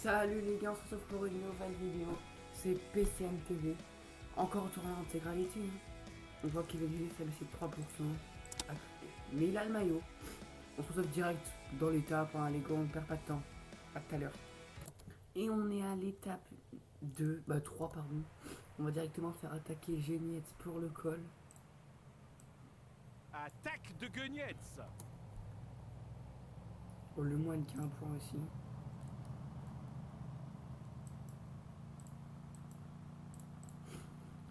Salut les gars, on se retrouve pour une nouvelle vidéo. C'est PCM TV. Encore autour de l'intégralité. On voit qu'il est lui, ça laissé 3%. Mais il a le maillot. On se retrouve direct dans l'étape, les gars, on perd pas de temps. À tout à l'heure. Et on est à l'étape 3 pardon. On va directement faire attaquer Genietz pour le col. Attaque de Genietz. Oh, le moine qui a un point aussi.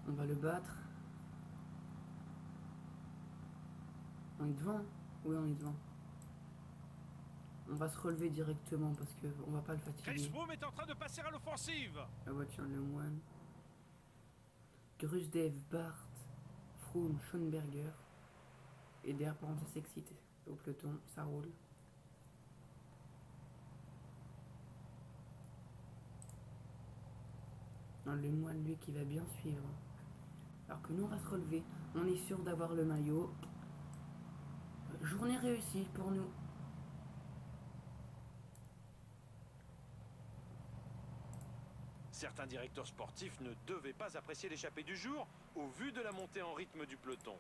On va le battre. On est devant? Oui, on est devant. On va se relever directement parce qu'on va pas le fatiguer. Crespo est en train de passer à l'offensive. La voiture, le moine. Grusdev, Bart, Froome, Schoenberger. Et derrière, par contre, ça s'excite au peloton, ça roule. Non, le moine, lui, qui va bien suivre. Alors que nous, on va se relever. On est sûr d'avoir le maillot. Journée réussie pour nous. Certains directeurs sportifs ne devaient pas apprécier l'échappée du jour au vu de la montée en rythme du peloton.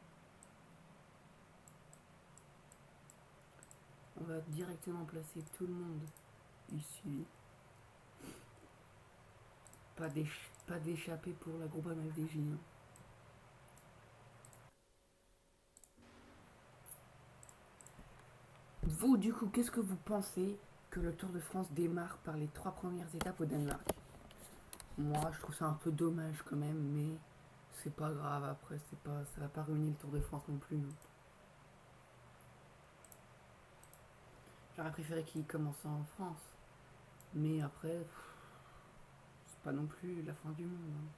On va directement placer tout le monde ici. Pas d'échappée pour la groupe MFDJ. Vous, du coup, qu'est-ce que vous pensez que le Tour de France démarre par les 3 premières étapes au Danemark? Moi, je trouve ça un peu dommage quand même, mais c'est pas grave. Après, ça va pas ruiner le Tour de France non plus. J'aurais préféré qu'il commence en France, mais après, c'est pas non plus la fin du monde.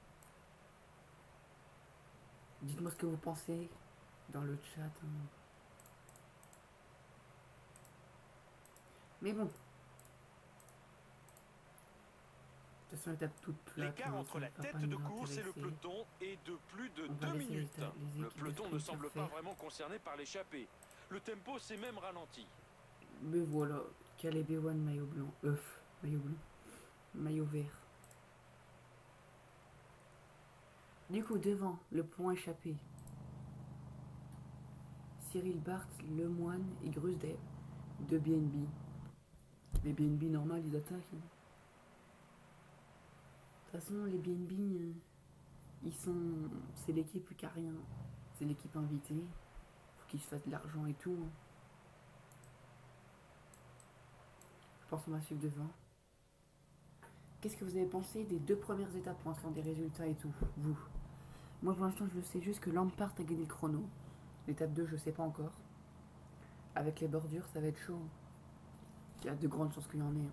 Dites-moi ce que vous pensez dans le chat. Mais bon. De toute façon, l'étape toute plate. L'écart entre la tête de course et le peloton est de plus de 2 minutes. Le peloton ne semble pas vraiment concerné par l'échappée. Le tempo s'est même ralenti. Mais voilà, Caleb Ewan, maillot blanc. Maillot bleu. Maillot vert. Du coup, devant, le point échappé. Cyril Barth, Lemoine et Grusdev de BNB. Les BNB normal, ils attaquent. De toute façon, les BNB, c'est l'équipe qui a rien. C'est l'équipe invitée. Faut qu'ils se fassent de l'argent et tout. Je pense qu'on va suivre devant. Qu'est-ce que vous avez pensé des 2 premières étapes pour l'instant, des résultats et tout, vous? Moi, pour l'instant, je le sais juste que Lampard a gagné le chrono. L'étape 2, je sais pas encore. Avec les bordures, ça va être chaud. Il y a de grandes chances qu'il y en ait.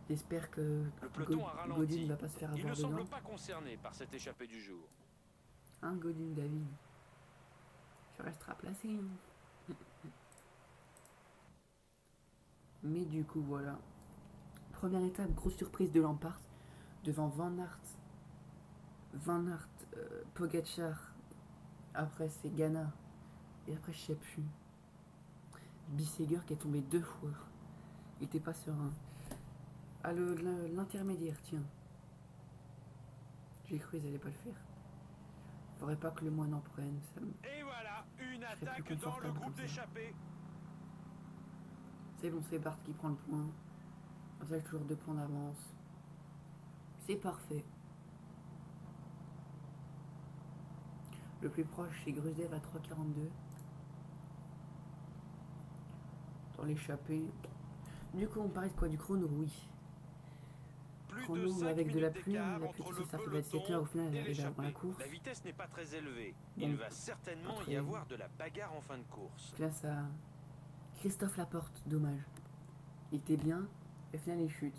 J'espère que Le peloton a ralenti. Godin ne va pas se faire avoir Il ne dedans. semble pas concerné par cette échappée du jour. Hein, Godin, David? Tu resteras placé. Mais du coup, voilà. Première étape, grosse surprise de Lampard. Devant Van Aert, Pogacar. Après, c'est Ghana. Et après, je sais plus. Bissegger qui est tombé 2 fois. Il était pas serein. Ah, l'intermédiaire, tiens. J'ai cru qu'ils allaient pas le faire. Faudrait pas que le moine en prenne. Et voilà, une attaque dans le groupe d'échappée. C'est bon, c'est Bart qui prend le point. Comme ça, j'ai toujours 2 points d'avance. C'est parfait. Le plus proche, c'est Grusdev à 3,42. Dans l'échappée. Du coup, on parlait de quoi? Du chrono, oui. Plus chrono de 5 avec de la pluie, d'écart la pluie entre qui le s'arrête à 7 heures, au final, elle et arrive avant la l'échappée. course. La vitesse n'est pas très élevée. Bon, Il va certainement après, y avoir de la bagarre en fin de course. Place à Christophe Laporte, dommage. Il était bien, et au final, il chute.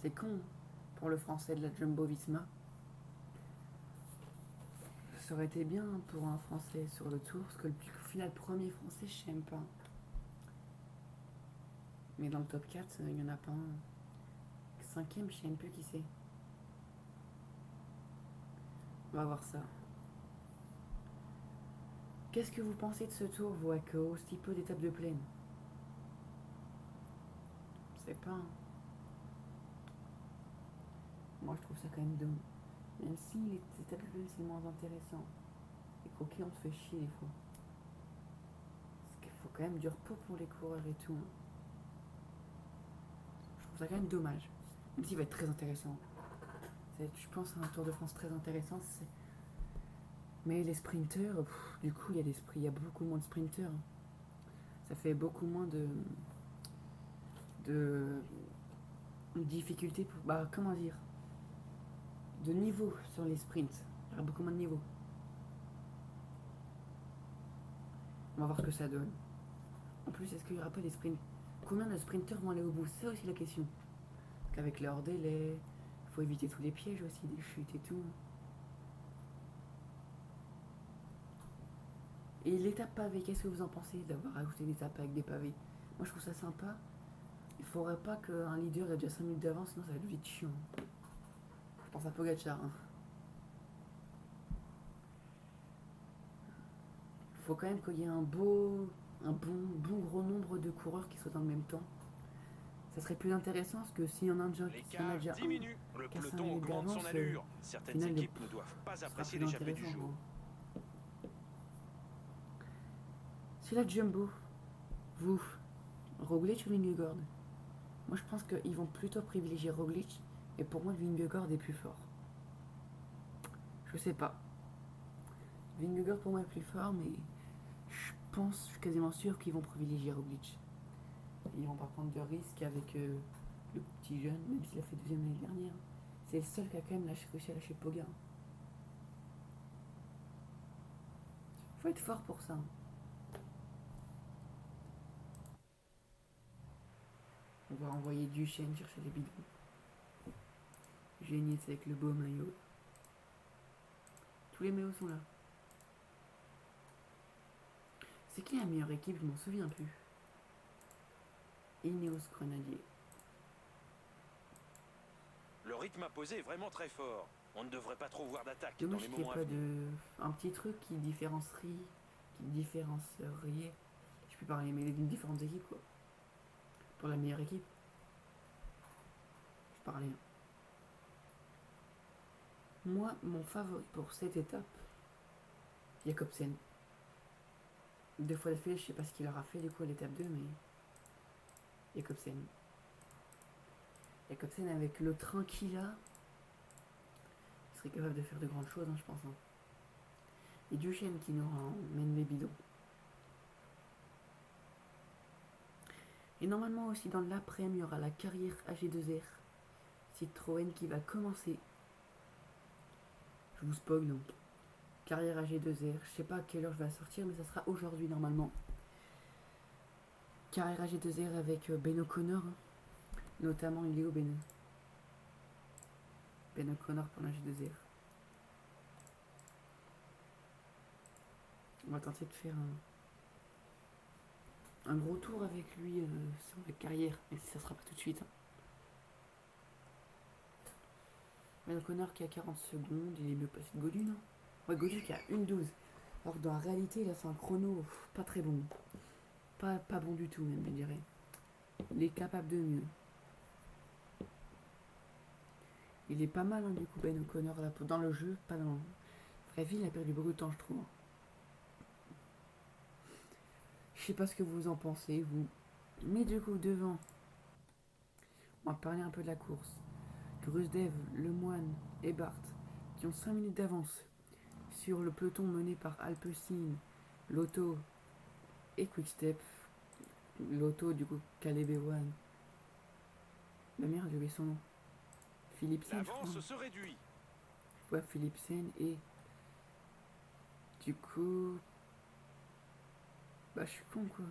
C'est con pour le français de la Jumbo-Visma. Ça aurait été bien pour un français sur le tour, parce que le final premier français, je sais même pas. Mais dans le top 4, il n'y en a pas un. 5ème, je sais même plus qui c'est. On va voir ça. Qu'est-ce que vous pensez de ce tour, vous, avec aussi peu d'étapes de plaine? pas. Hein. Moi, je trouve ça quand même dommage. Même si les étapes c'est moins intéressant. Les croquis, on se fait chier des fois. Parce qu'il faut quand même du repos pour les coureurs et tout. Hein. Je trouve ça quand même dommage. Même s'il va être très intéressant. Je pense à un Tour de France très intéressant. Mais les sprinteurs, du coup, il y a beaucoup moins de sprinteurs. Ça fait beaucoup moins de difficultés pour. Bah, comment dire, de niveau sur les sprints. Il y aura beaucoup moins de niveau. On va voir ce que ça donne. En plus, est-ce qu'il n'y aura pas des sprints? Combien de sprinteurs vont aller au bout? C'est aussi la question. Parce qu'avec leur délai, il faut éviter tous les pièges aussi, des chutes et tout. Et l'étape pavée, qu'est-ce que vous en pensez d'avoir ajouté des étapes avec des pavés? Moi, je trouve ça sympa. Il faudrait pas qu'un leader ait déjà 5 minutes d'avance, sinon ça va être vite chiant. Je pense à Pogacar. Hein. Il faut quand même qu'il y ait un bon gros nombre de coureurs qui soient dans le même temps. Ça serait plus intéressant parce que s'il y en a déjà qui a déjà diminue, le peloton augmente son allure. Certaines équipes ne doivent pas apprécier l'échappée du jour. C'est la Jumbo. Vous, Roglic ou Vingegaard? Moi, je pense qu'ils vont plutôt privilégier Roglic. Et pour moi, Vingegaard est plus fort. Je sais pas. Vingegaard pour moi est plus fort, mais je suis quasiment sûr qu'ils vont privilégier Roglic. Ils vont pas prendre de risques avec le petit jeune, même s'il a fait deuxième l'année dernière. C'est le seul qui a quand même réussi à lâcher Pogacar. Faut être fort pour ça. On va envoyer Duchesne chercher les bidons. Génier avec le beau maillot. Tous les maillots sont là. C'est qui la meilleure équipe? Je m'en souviens plus. Ineos Grenadier. Le rythme imposé est vraiment très fort. On ne devrait pas trop voir d'attaque dans les moments à venir. Un petit truc qui différencierait, je peux parler, mais d'une différentes équipes quoi. Pour la meilleure équipe. Je parlais. Moi, mon favori pour cette étape, Jakobsen. 2 fois d'affilée, je sais pas ce qu'il aura fait du coup à l'étape 2, mais Jakobsen. Jakobsen avec le train qu'il a, il serait capable de faire de grandes choses, hein, je pense. Hein. Et Duchesne qui nous emmène les bidons. Et normalement aussi dans l'après-midi, il y aura la carrière AG2R Citroën qui va commencer. Je vous spoil donc. Carrière AG2R, je sais pas à quelle heure je vais sortir, mais ça sera aujourd'hui normalement. Carrière AG2R avec Ben O'Connor, notamment il est où Ben O'Connor pour l'AG2R. On va tenter de faire un gros tour avec lui sur la carrière, mais ça sera pas tout de suite. Hein. Ben O'Connor qui a 40 secondes, il est mieux passé de Godin. Hein. Ouais, Godin qui a 1,12. Alors dans la réalité, il a fait un chrono pas très bon. Pas bon du tout même, je dirais. Il est capable de mieux. Il est pas mal hein, du coup Ben O'Connor là, dans le jeu, pas dans... Vraie vie, il a perdu beaucoup de temps je trouve. Je sais pas ce que vous en pensez, vous. Mais du coup, devant, on va parler un peu de la course. Grusdev, Lemoine et Bart, qui ont 5 minutes d'avance sur le peloton mené par Alpecin, Lotto et Quickstep. Lotto, du coup, Caleb Ewan. La merde, j'ai oublié son nom. Philipsen. L'avance se réduit. Ouais, Philipsen et. Du coup. Bah, je suis con quoi.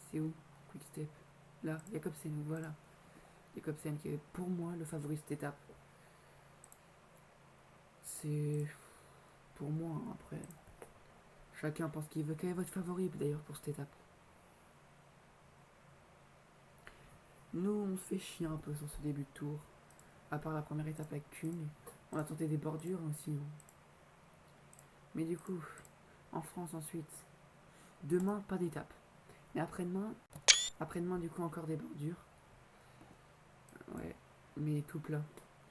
C'est où Quickstep. Là, Jakobsen, voilà. Jakobsen qui est pour moi le favori de cette étape. C'est. Pour moi, hein, après. Chacun pense qu'il veut. Quel est votre favori d'ailleurs pour cette étape? Nous, on se fait chier un peu sur ce début de tour. À part la première étape avec Kuhn. On a tenté des bordures aussi. Hein. Mais du coup, en France ensuite. Demain, pas d'étape. Mais après-demain, du coup, encore des bordures. Ouais, mais tout plat.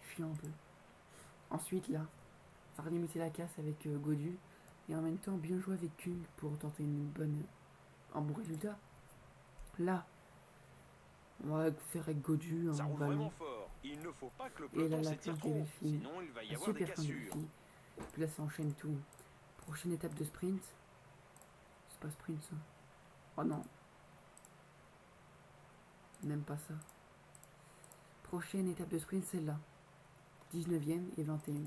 Chiant un peu. Ensuite, là, ça va limiter la casse avec Godu. Et en même temps, bien jouer avec Kung pour tenter un bon résultat. Là, on va faire avec Godu Ça un roule ballon. vraiment fort. Il ne faut pas que le Et là, peloton la s'étire planche des trop, Delphine. sinon il va y La avoir des super planche des cassures. Delphine. Puis là, ça enchaîne tout. Prochaine étape de sprint. C'est pas sprint ça. Oh non. Même pas ça. Prochaine étape de sprint, celle-là. 19e et 21e.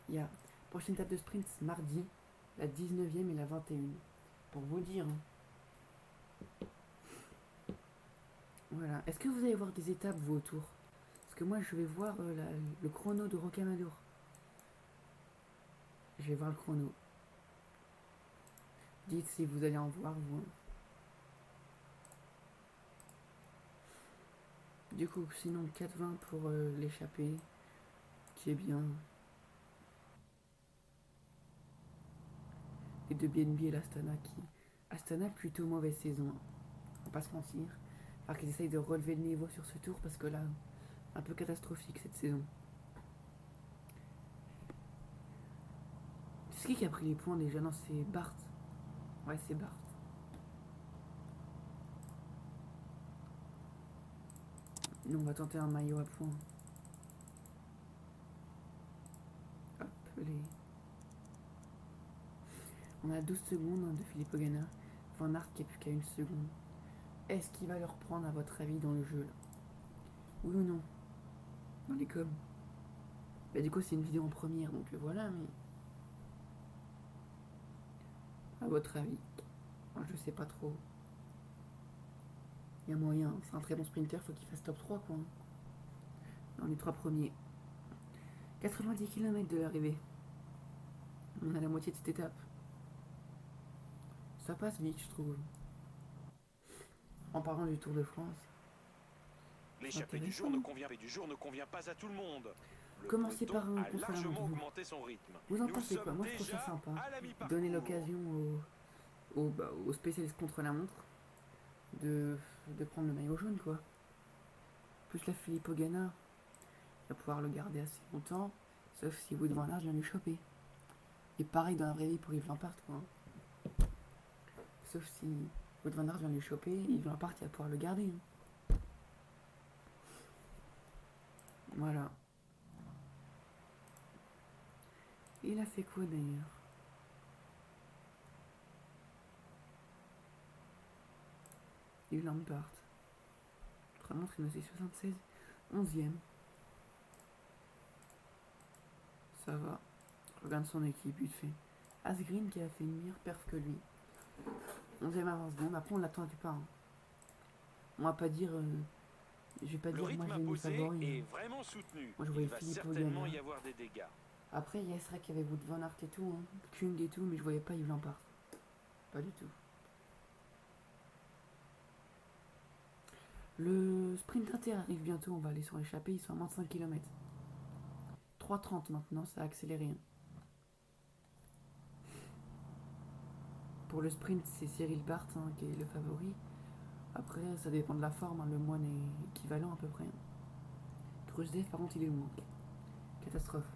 Il y a prochaine étape de sprint mardi, la 19e et la 21e. Pour vous dire. Hein. Voilà. Est-ce que vous allez voir des étapes vous autour? Parce que moi je vais voir le chrono de Rocamadour. Je vais voir le chrono. Dites si vous allez en voir vous. Du coup, sinon 4,20 pour l'échappée, qui est bien. Et de BNB et l'Astana qui. Astana plutôt mauvaise saison. Hein. On va pas se mentir. Alors qu'ils essayent de relever le niveau sur ce tour parce que là, un peu catastrophique cette saison. C'est qui a pris les points déjà? Non, c'est Bart. Ouais, c'est Bart. Nous, on va tenter un maillot à points. Hop, les... On a 12 secondes hein, de Philippe Ogana. Van Aert qui a plus qu'à 1 seconde. Est-ce qu'il va le reprendre à votre avis dans le jeu là? Oui ou non? Dans les coms. Bah du coup c'est une vidéo en première donc voilà mais... À votre avis? Moi, je sais pas trop. Il y a moyen, c'est un très bon sprinter, faut qu'il fasse top 3 quoi. Dans les 3 premiers. 90 km de l'arrivée. On a la moitié de cette étape. Ça passe vite je trouve. En parlant du Tour de France. L'échappée du jour ne convient pas à tout le monde. Le Commencez par un a contre la largement montre. augmenté son rythme. Vous en pensez quoi? Moi je trouve ça sympa. Donner l'occasion aux spécialistes contre la montre de prendre le maillot jaune quoi. Plus la Philippe Ogana va pouvoir le garder assez longtemps, sauf si Wout van Aert vient lui choper. Et pareil dans la vraie vie pour Yves Lampart quoi. Sauf si Wout van Aert vient lui choper, Yves Lampart il va pouvoir le garder. Hein. Voilà. Et il a fait quoi d'ailleurs? Yves Lampart. Notre montre il nous est 76, 11e. Ça va. Regarde son équipe, vite fait. Asgreen qui a fait une meilleure perf que lui. 11e à 20 secondes. Après, on l'attendait pas. Hein. On va pas dire. Je vais pas dire moi j'ai mes favoris. Est vraiment soutenu. Moi je voyais Philippe Ogana. Y avoir des dégâts. Après, il y a vrai qu'il y avait Wout van Aert et tout. Hein. Kung et tout, mais je voyais pas Yves Lampart. Pas du tout. Le sprint inter arrive bientôt. On va aller sur l'échappée. Ils sont à moins de 5 km. 3,30 maintenant, ça a accéléré. Hein. Pour le sprint, c'est Cyril Bart hein, qui est le favori. Après, ça dépend de la forme. Hein. Le moine est équivalent à peu près. Hein. Kruzdev, par contre, il est loin. Catastrophe.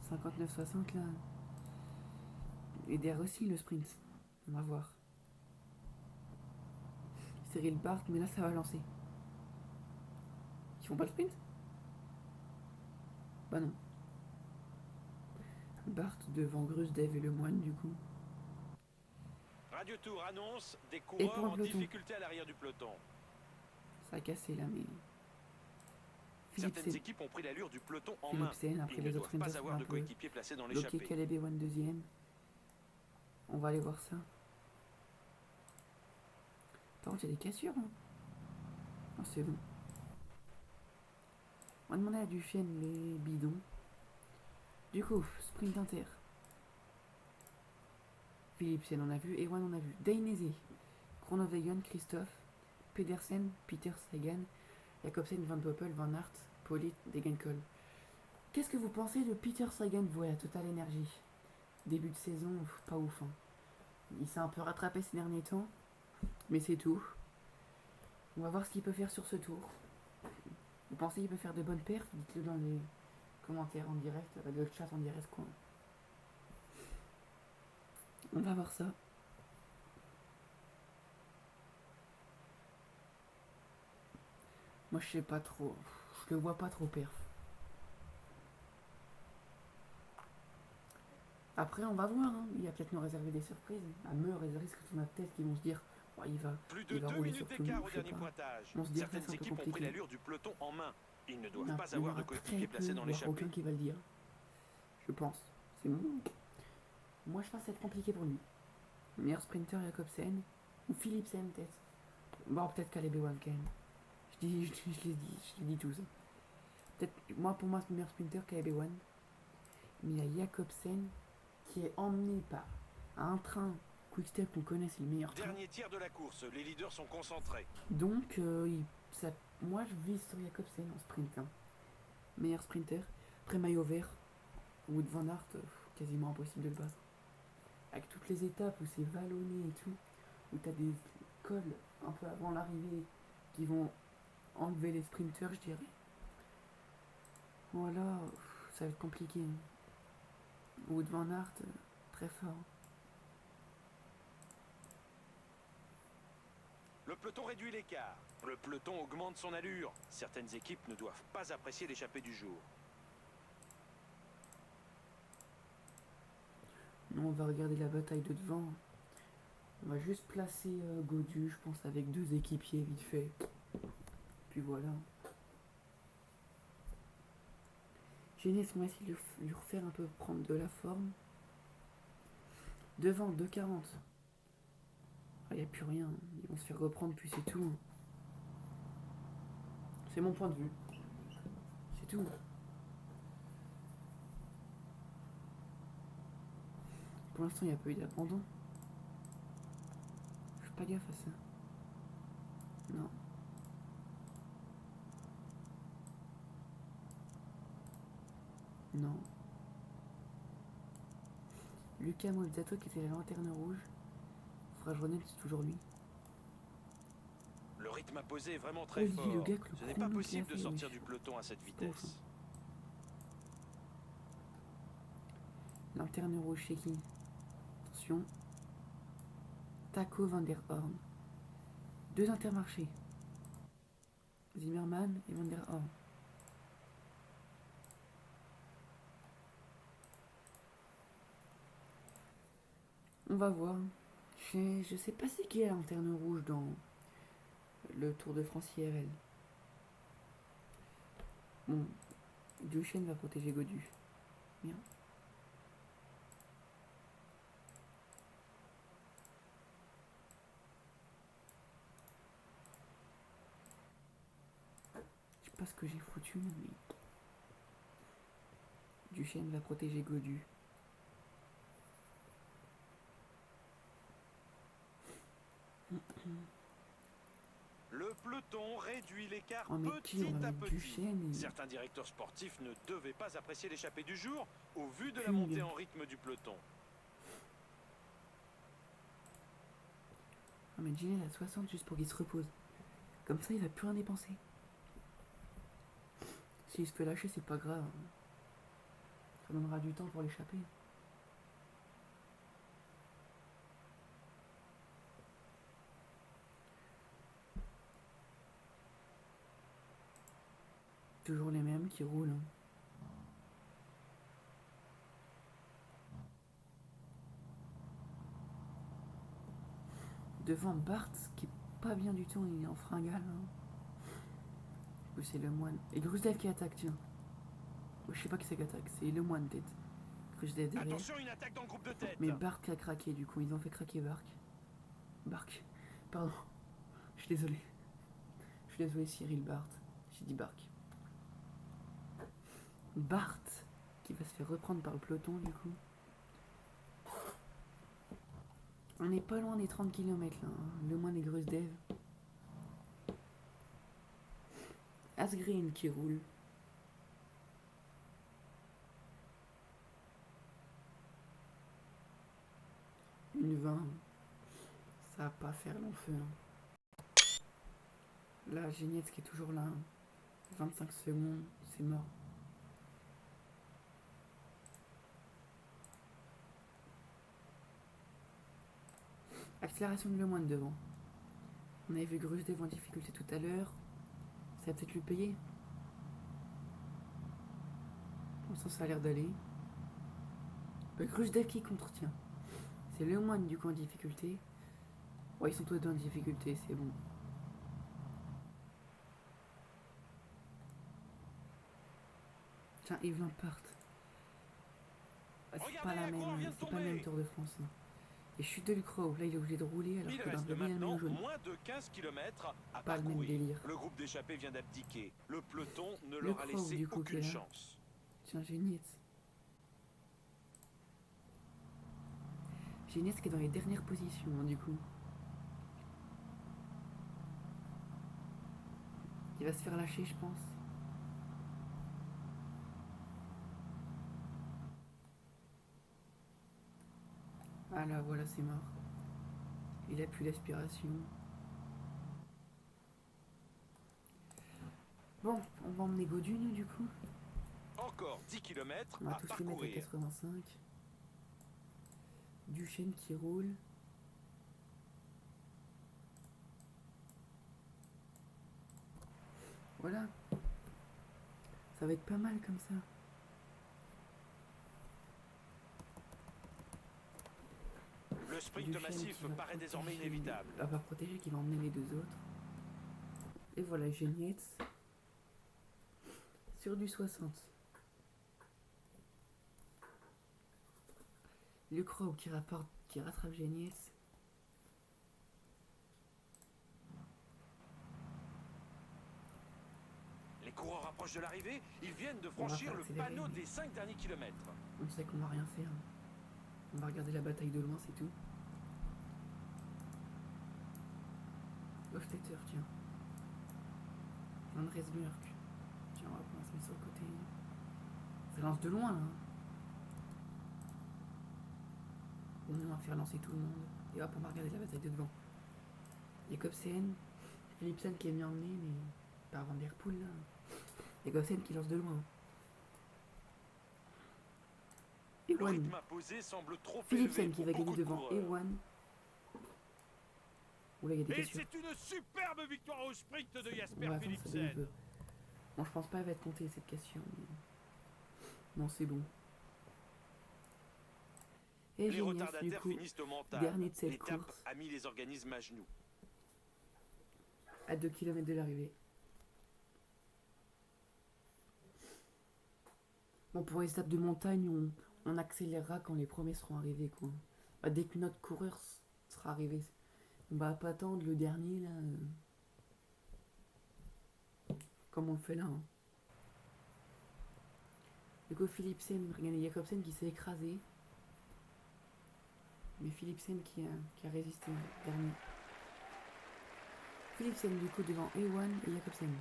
59-60 là. Et derrière aussi le sprint. On va voir. Cyril Bart, mais là ça va lancer. Ils font pas le sprint? Bah non. Bart devant Grusdev et le moine du coup. Radio Tour annonce des coureurs en difficulté à l'arrière du peloton. Ça a cassé là mais... Certaines équipes ont pris l'allure du peloton en main. Philipsen, après les autres pas avoir de coéquipiers placés dans l'échappée. Loki Caleb Ewan deuxième. On va aller voir ça. Par contre il y a des cassures. Hein. Oh, c'est bon. On va demander à Duchesne les bidons. Du coup, sprint inter. Philipsen on a vu, Ewan on a vu. Dainese, Groenewegen, Christophe, Pedersen, Peter Sagan, Jacobsen, Van Poppel, Van Aert, Polit, Degenkolb. Qu'est-ce que vous pensez de Peter Sagan voué à Total Energy? Début de saison, pas ouf. Hein. Il s'est un peu rattrapé ces derniers temps, mais c'est tout. On va voir ce qu'il peut faire sur ce tour. pensez qu'il peut faire de bonnes perfs? Dites-le dans les commentaires en direct, le chat en direct quoi. On va voir ça. Moi je sais pas trop. Je le vois pas trop perf. Après on va voir, hein. Il va peut-être nous réserver des surprises. À me réserver ce que sur notre tête qui vont se dire oh, il va rouler sur tout le monde, je sais pas. On se dit que c'est un peu compliqué. L'allure du peloton en main. Ils ne doivent Non, pas avoir de coéquipier placé dans l'échappée. aucun qui va le dire. Je pense. C'est bon. Moi je pense que ça va être compliqué pour lui. Le meilleur sprinter Jacobsen ou Philipsen peut-être. Bon peut-être Caleb Ewan quand même. Je l'ai dit tous. Peut-être pour moi le meilleur sprinter Caleb Ewan. Mais il y a Jacobsen qui est emmené par un train Quickstep qu'on connaît, c'est le meilleur train. Dernier tiers de la course, les leaders sont concentrés. Donc moi je vise sur Jacobsen en sprint. Hein. Meilleur sprinter. Après maillot vert, Wout van Aert, quasiment impossible de le battre. Avec toutes les étapes où c'est vallonné et tout, où t'as des cols un peu avant l'arrivée qui vont enlever les sprinters, je dirais. Voilà, ça va être compliqué. Wout van Aert, très fort. Le peloton réduit l'écart. Le peloton augmente son allure. Certaines équipes ne doivent pas apprécier l'échappée du jour. Nous, on va regarder la bataille de devant. On va juste placer Gaudu, je pense, avec 2 équipiers vite fait. Puis voilà. Génial, on va essayer de lui refaire un peu prendre de la forme. Devant, 2,40. Il n'y a plus rien. Ils vont se faire reprendre, puis c'est tout. C'est mon point de vue. C'est tout. Pour l'instant, il n'y a pas eu d'abandon. Je fais pas gaffe à ça. Non. Non. Lucas Molzato qui était la lanterne rouge. Frage-Ronel, c'est toujours lui. Le rythme imposé est vraiment très fort. Ce n'est pas possible de sortir du peloton à cette vitesse. Lanterne rouge chez qui? Attention. Taco Van der Horn. 2 intermarchés. Zimmerman et Van der Horn. On va voir. Je sais pas c'est qui est la lanterne rouge dans le Tour de France IRL. Bon, Duchesne va protéger Gaudu. Bien. Je sais pas ce que j'ai foutu, mais Duchesne va protéger Gaudu. Le peloton réduit l'écart petit à petit. Duchesne, Certains directeurs sportifs ne devaient pas apprécier l'échappée du jour au vu de la montée en rythme du peloton. Mais Gilles a 60 juste pour qu'il se repose. Comme ça, il va plus rien dépenser. S'il se fait lâcher, c'est pas grave. Ça donnera du temps pour l'échapper. Toujours les mêmes qui roulent. Devant Bart, qui est pas bien du tout, il est en fringale. Ou c'est le moine. Et Grusdev qui attaque, tiens. Je sais pas qui c'est qui attaque, c'est le moine peut-être. Grusdev derrière. Attention, une attaque dans le groupe de tête. Mais Bart qui a craqué du coup, ils ont fait craquer Bark. Pardon. Je suis désolé. Je suis désolé Cyril Bart. J'ai dit Bark. Bart qui va se faire reprendre par le peloton du coup. On n'est pas loin des 30 km là, hein. Le moine et Grusdev. Asgreen qui roule. Une 20. Ça va pas faire long feu. Hein. Là, Genietz qui est toujours là. Hein. 25 secondes, c'est mort. Accélération de Le Moine devant. On avait vu Grujdev en difficulté tout à l'heure. Ça va peut-être lui payer. Pour l'instant, ça a l'air d'aller. Grujdev qui contretient. C'est Le Moine du coup en difficulté. Ouais, ils sont tous les deux en difficulté, c'est bon. Tiens, Yves Lampart. C'est pas la même, c'est pas le même Tour de France. Hein. Et chute de Lucrow, là il est obligé de rouler alors que dans le maintenant moins de 15 km à pas le même délire. Le groupe d'échappés vient d'abdiquer. Le peloton ne leur a laissé aucune chance. Tiens, Genietz. Genietz qui est dans les dernières positions hein, du coup. Il va se faire lâcher je pense. Ah là voilà c'est mort. Il a plus l'aspiration. Bon, on va emmener Godu nous du coup. Encore 10 km on va tous les mettre à 85. Duchesne qui roule. Voilà. Ça va être pas mal comme ça. Le sprint massif paraît désormais inévitable. Il va protéger qui va emmener les deux autres. Et voilà, Genietz. Sur du 60. Lucrow qui rattrape Genietz. Les coureurs approchent de l'arrivée. Ils viennent de franchir le panneau des 5 derniers kilomètres. On sait qu'on va rien faire. On va regarder la bataille de loin, c'est tout. Hofstetter, tiens. Andres Burk. Tiens, on va pouvoir se mettre sur le côté. Ça lance de loin, là. Au moins, on va faire lancer tout le monde. Et hop, on va regarder la bataille de devant. Jacobsen. Philipsen qui est venu emmener, mais pas Van Der Poel, là. Jacobsen qui lance de loin. Ewan. Philipsen qui va gagner devant Ewan. Oula, il y a des cassures. Et c'est une superbe victoire au sprint de Jasper Philipsen. Bon, je pense pas qu'elle va être comptée cette cassure. Mais... non, c'est bon. Et les retardataires finissent au mental. Dernier de cette course. A mis les organismes à genoux. À 2 km de l'arrivée. Bon, pour les étapes de montagne, on accélérera quand les premiers seront arrivés, quoi. Bah, dès que notre coureur sera arrivé, on va pas attendre le dernier, là. Comme on le fait là. Hein. Du coup, Philipsen, regardez Jacobsen qui s'est écrasé. Mais Philipsen qui a résisté dernier. Philipsen du coup devant Ewan et Jacobsen.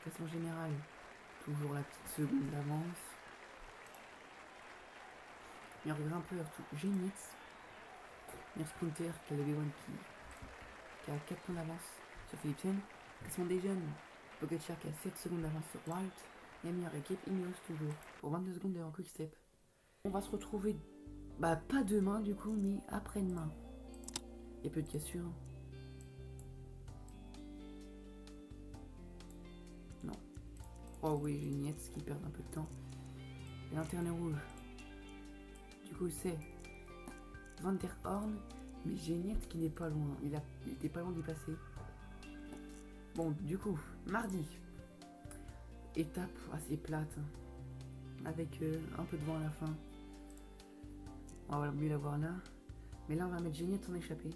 Classement général, toujours la petite seconde d'avance. Meilleur grimpeur, Genietz. Meilleur sprinter, Caleb Ewan qui a 4 points d'avance sur Philipsen. Classement des jeunes, Pogacar qui a 7 secondes d'avance sur Wild. Et meilleure équipe, Ineos toujours, pour 22 secondes devant Quickstep. On va se retrouver, bah pas demain du coup, mais après-demain. Il y a peu de cassures. Non. Oh oui, Genietz qui perd un peu de temps. Et l'interne rouge. Du coup, c'est Van der Horn, mais Genietz qui n'est pas loin. Il était pas loin d'y passer. Bon, du coup, mardi. Étape assez plate. Avec un peu de vent à la fin. On va mieux la voir là. Mais là, on va mettre Genietz en échappée.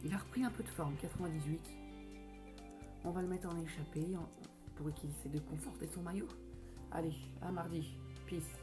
Il a repris un peu de forme, 98. On va le mettre en échappée pour qu'il essaie de conforter son maillot. Allez, à mardi. Peace.